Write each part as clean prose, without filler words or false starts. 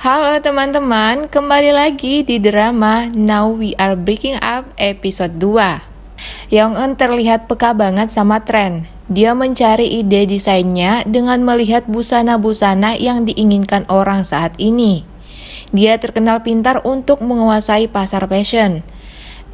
Halo teman-teman, kembali lagi di drama Now We Are Breaking Up episode 2. Young-eun terlihat peka banget sama tren. Dia mencari ide desainnya dengan melihat busana-busana yang diinginkan orang saat ini. Dia terkenal pintar untuk menguasai pasar fashion.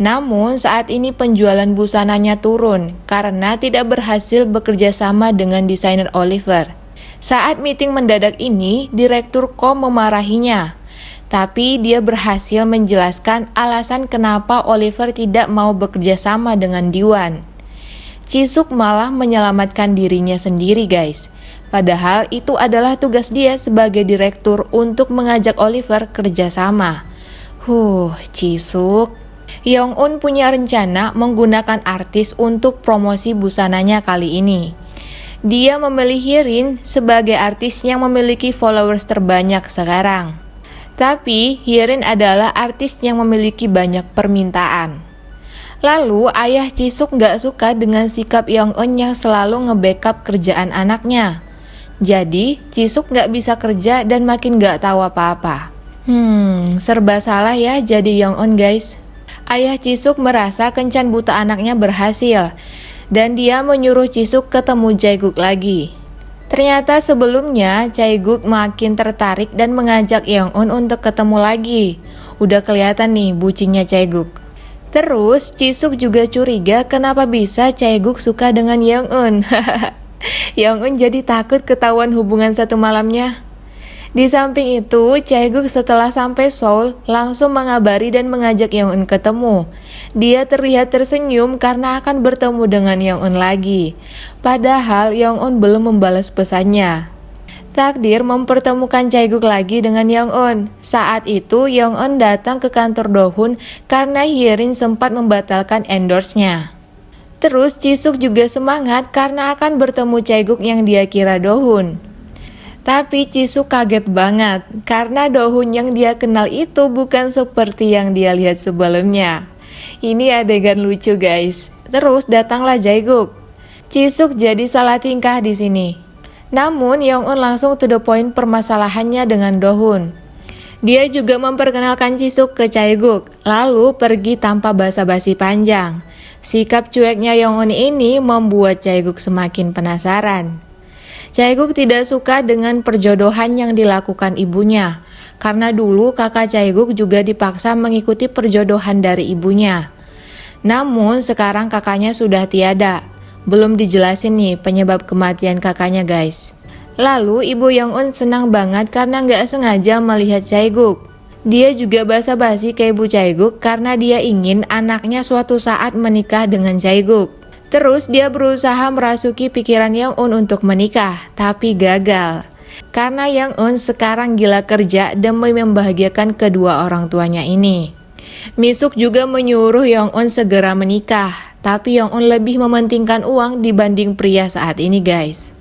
Namun saat ini penjualan busananya turun karena tidak berhasil bekerja sama dengan desainer Oliver. Saat meeting mendadak ini, Direktur Ko memarahinya. Tapi dia berhasil menjelaskan alasan kenapa Oliver tidak mau bekerja sama dengan Diwan. Jisuk malah menyelamatkan dirinya sendiri guys. Padahal itu adalah tugas dia sebagai direktur untuk mengajak Oliver kerja sama. Jisuk. Young-eun punya rencana menggunakan artis untuk promosi busananya kali ini. Dia memilih Hyerin sebagai artis yang memiliki followers terbanyak sekarang. Tapi Hyerin adalah artis yang memiliki banyak permintaan. Lalu ayah Jisuk gak suka dengan sikap Young-eun yang selalu nge-backup kerjaan anaknya. Jadi Jisuk gak bisa kerja dan makin gak tahu apa-apa. Serba salah ya jadi Young-eun guys. Ayah Jisuk merasa kencan buta anaknya berhasil. Dan dia menyuruh Jisuk ketemu Jae-guk lagi. Ternyata sebelumnya Jae-guk makin tertarik dan mengajak Young-eun untuk ketemu lagi. Udah kelihatan nih bucinnya Jae-guk. Terus Jisuk juga curiga kenapa bisa Jae-guk suka dengan Young-eun. Young-eun jadi takut ketahuan hubungan satu malamnya. Di samping itu, Jae-guk setelah sampai Seoul langsung mengabari dan mengajak Young-eun ketemu. Dia terlihat tersenyum karena akan bertemu dengan Young-eun lagi. Padahal Young-eun belum membalas pesannya. Takdir mempertemukan Jae-guk lagi dengan Young-eun. Saat itu Young-eun datang ke kantor Dohun karena Hyerin sempat membatalkan endorse-nya. Terus Jisuk juga semangat karena akan bertemu Jae-guk yang dia kira Dohun. Tapi Jisuk kaget banget karena Dohun yang dia kenal itu bukan seperti yang dia lihat sebelumnya. Ini adegan lucu guys. Terus datanglah Jae-guk. Jisuk jadi salah tingkah di sini. Namun Young-eun langsung to the point permasalahannya dengan Dohun. Dia juga memperkenalkan Jisuk ke Jae-guk, lalu pergi tanpa basa-basi panjang. Sikap cueknya Young-eun ini membuat Jae-guk semakin penasaran. Jae-guk tidak suka dengan perjodohan yang dilakukan ibunya, karena dulu kakak Jae-guk juga dipaksa mengikuti perjodohan dari ibunya. Namun sekarang kakaknya sudah tiada. Belum dijelasin nih penyebab kematian kakaknya guys. Lalu ibu Young-eun senang banget karena gak sengaja melihat Jae-guk. Dia juga basa-basi ke ibu Jae-guk karena dia ingin anaknya suatu saat menikah dengan Jae-guk. Terus dia berusaha merasuki pikiran Young-eun untuk menikah, tapi gagal. Karena Young-eun sekarang gila kerja demi membahagiakan kedua orang tuanya ini. Misuk juga menyuruh Young-eun segera menikah, tapi Young-eun lebih mementingkan uang dibanding pria saat ini guys.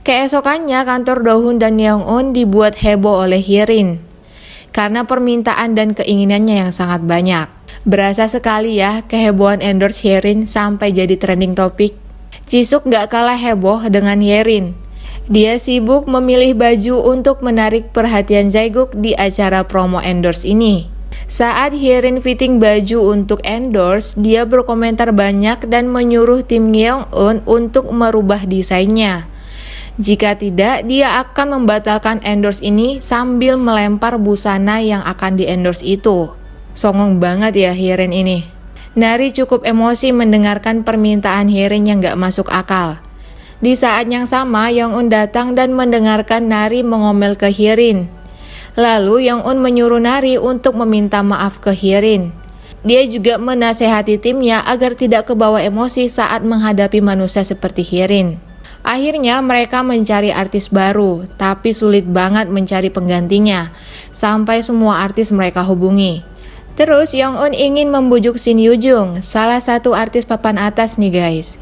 Keesokannya kantor Dohun dan Young-eun dibuat heboh oleh Hyerin. Karena permintaan dan keinginannya yang sangat banyak. Berasa sekali ya kehebohan endorse Hyerin sampai jadi trending topik. Jisuk gak kalah heboh dengan Hyerin. Dia sibuk memilih baju untuk menarik perhatian Jae-guk di acara promo endorse ini. Saat Hyerin fitting baju untuk endorse, dia berkomentar banyak dan menyuruh tim Young-eun untuk merubah desainnya. Jika tidak, dia akan membatalkan endorse ini sambil melempar busana yang akan di-endorse itu. Songong banget ya Hyerin ini. Nari cukup emosi mendengarkan permintaan Hyerin yang gak masuk akal. Di saat yang sama, Young-eun datang dan mendengarkan Nari mengomel ke Hyerin. Lalu Young-eun menyuruh Nari untuk meminta maaf ke Hyerin. Dia juga menasehati timnya agar tidak kebawa emosi saat menghadapi manusia seperti Hyerin. Akhirnya mereka mencari artis baru, tapi sulit banget mencari penggantinya. Sampai semua artis mereka hubungi. Terus Young-eun ingin membujuk Shin Yoo-jung, salah satu artis papan atas nih guys.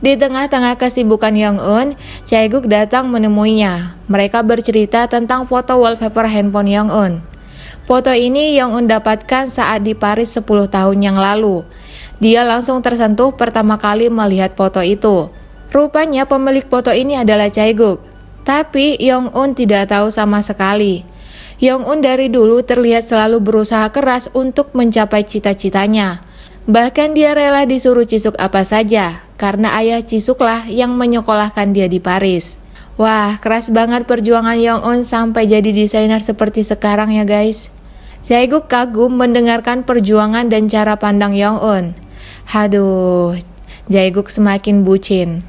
Di tengah-tengah kesibukan Young-eun, Jae-guk datang menemuinya. Mereka bercerita tentang foto wallpaper handphone Young-eun. Foto ini Young-eun dapatkan saat di Paris 10 tahun yang lalu. Dia langsung tersentuh pertama kali melihat foto itu. Rupanya pemilik foto ini adalah Jae-guk. Tapi Young-eun tidak tahu sama sekali. Yong-un dari dulu terlihat selalu berusaha keras untuk mencapai cita-citanya. Bahkan dia rela disuruh Jisuk apa saja, karena ayah Jisuklah yang menyekolahkan dia di Paris. Wah, keras banget perjuangan Yong-un sampai jadi desainer seperti sekarang ya guys. Jae-guk kagum mendengarkan perjuangan dan cara pandang Yong-un. Haduh, Jae-guk semakin bucin.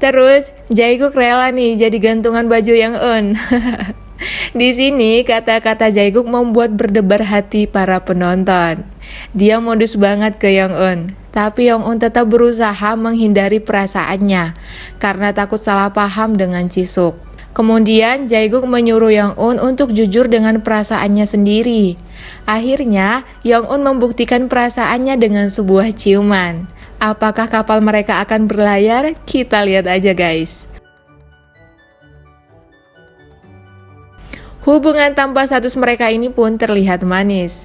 Terus, Jae-guk rela nih jadi gantungan baju Yong-un. Di sini kata-kata Jae-guk membuat berdebar hati para penonton. Dia modus banget ke Yong-un, tapi Yong-un tetap berusaha menghindari perasaannya karena takut salah paham dengan Jisuk. Kemudian Jae-guk menyuruh Yong-un untuk jujur dengan perasaannya sendiri. Akhirnya Yong-un membuktikan perasaannya dengan sebuah ciuman. Apakah kapal mereka akan berlayar? Kita lihat aja guys. Hubungan tanpa status mereka ini pun terlihat manis.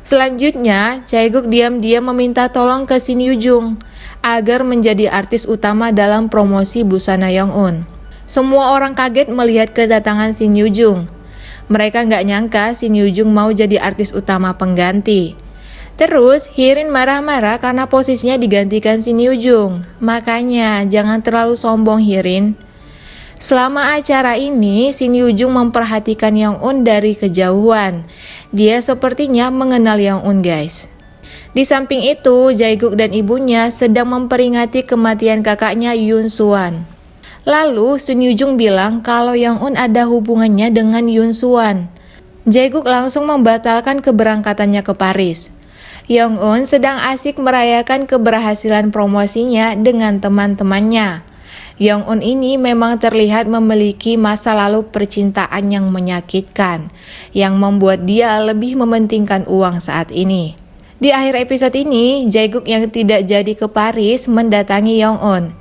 Selanjutnya, Jae-guk diam-diam meminta tolong ke Shin Yu-jung agar menjadi artis utama dalam promosi busana Yong-un. Semua orang kaget melihat kedatangan Shin Yu-jung. Mereka nggak nyangka Shin Yu-jung mau jadi artis utama pengganti. Terus, Hirin marah-marah karena posisinya digantikan Shin Yu-jung. Makanya, jangan terlalu sombong Hirin. Selama acara ini, Shin Yu-jung memperhatikan Yong-un dari kejauhan. Dia sepertinya mengenal Yong-un guys. Di samping itu, Jae-guk dan ibunya sedang memperingati kematian kakaknya Yoon Suwan. Lalu, Shin Yu-jung bilang kalau Yong-un ada hubungannya dengan Yoon Suwan. Jae-guk langsung membatalkan keberangkatannya ke Paris. Yong-un sedang asik merayakan keberhasilan promosinya dengan teman-temannya. Yong-un ini memang terlihat memiliki masa lalu percintaan yang menyakitkan, yang membuat dia lebih mementingkan uang saat ini. Di akhir episode ini, Jae-guk yang tidak jadi ke Paris mendatangi Yong-un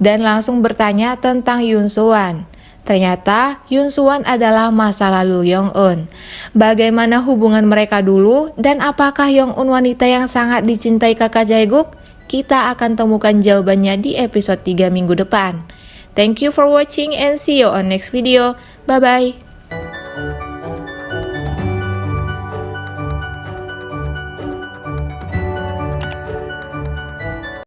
dan langsung bertanya tentang Yoon Suwan. Ternyata Yoon Suwan adalah masa lalu Yong-un. Bagaimana hubungan mereka dulu dan apakah Yong-un wanita yang sangat dicintai kakak Jae-guk? Kita akan temukan jawabannya di episode 3 minggu depan. Thank you for watching and see you on next video. Bye-bye.